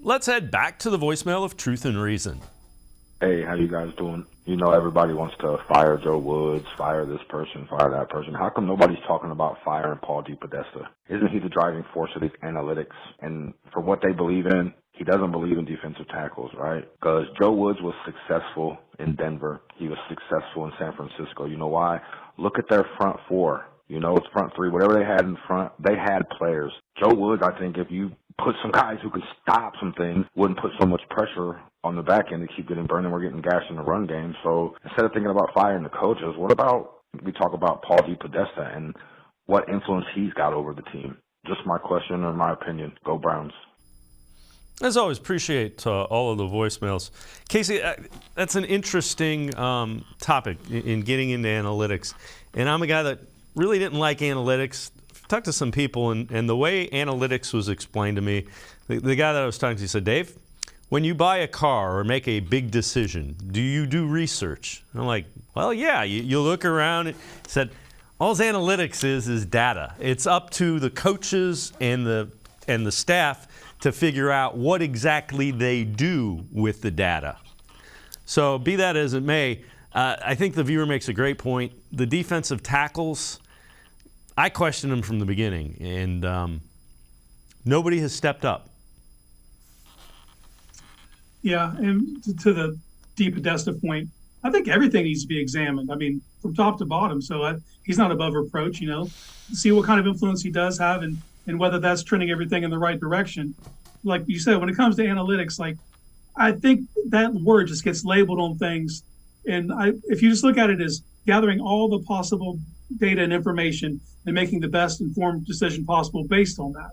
let's head back to the voicemail of Truth and Reason. Hey, how you guys doing? You know, everybody wants to fire Joe Woods, fire this person, fire that person. How come nobody's talking about firing Paul DePodesta? Isn't he the driving force of these analytics? And for what they believe in, he doesn't believe in defensive tackles, right? Because Joe Woods was successful in Denver. He was successful in San Francisco. You know why? Look at their front four. You know, it's front three. Whatever they had in front, they had players. Joe Woods, I think if you put some guys who can stop some things, wouldn't put so much pressure on the back end to keep getting burned, and we're getting gashed in the run game. So instead of thinking about firing the coaches, what about we talk about Paul DePodesta and what influence he's got over the team? Just my question or my opinion. Go Browns. As always, appreciate all of the voicemails. Casey, that's an interesting topic in getting into analytics. And I'm a guy that really didn't like analytics. Talked to some people, and the way analytics was explained to me, the guy that I was talking to said, Dave, when you buy a car or make a big decision, do you do research? And I'm like, well, yeah. You look around. He said, all analytics is data. It's up to the coaches and the staff to figure out what exactly they do with the data. So be that as it may, I think the viewer makes a great point. The defensive tackles, I questioned them from the beginning, and nobody has stepped up. Yeah, and to the DePodesta point, I think everything needs to be examined. I mean, from top to bottom. So he's not above reproach, you know. See what kind of influence he does have and whether that's trending everything in the right direction. Like you said, when it comes to analytics, like I think that word just gets labeled on things. And if you just look at it as gathering all the possible data and information and making the best informed decision possible based on that.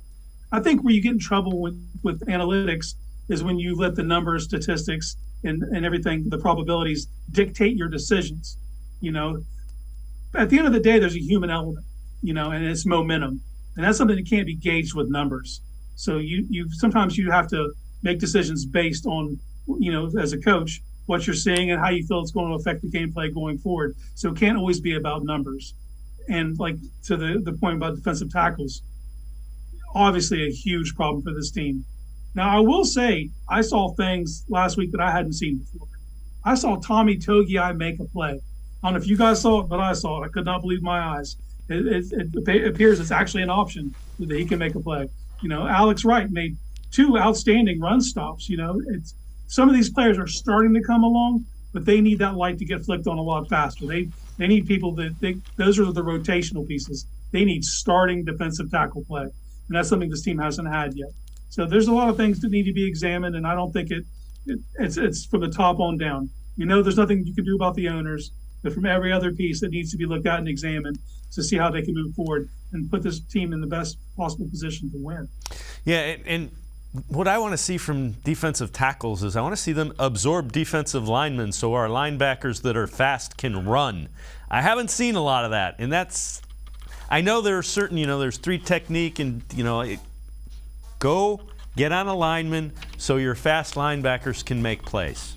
I think where you get in trouble with analytics is when you let the numbers, statistics, and everything, the probabilities dictate your decisions. You know, at the end of the day, there's a human element, you know, and it's momentum. And that's something that can't be gauged with numbers. So you sometimes you have to make decisions based on, you know, as a coach, what you're seeing and how you feel it's going to affect the gameplay going forward. So it can't always be about numbers. And like to the point about defensive tackles, obviously a huge problem for this team. Now, I will say I saw things last week that I hadn't seen before. I saw Tommy Togiai make a play. I don't know if you guys saw it, but I saw it. I could not believe my eyes. It appears it's actually an option that he can make a play. You know, Alex Wright made 2 outstanding run stops. You know, some of these players are starting to come along, but they need that light to get flicked on a lot faster. They need people those are the rotational pieces. They need starting defensive tackle play, and that's something this team hasn't had yet. So there's a lot of things that need to be examined, and I don't think it's from the top on down. You know, there's nothing you can do about the owners, but from every other piece that needs to be looked at and examined to see how they can move forward and put this team in the best possible position to win. Yeah, and what I want to see from defensive tackles is I want to see them absorb defensive linemen so our linebackers that are fast can run. I haven't seen a lot of that, and that's – I know there are certain, you know, there's 3 technique and, you know, go get on a lineman so your fast linebackers can make plays.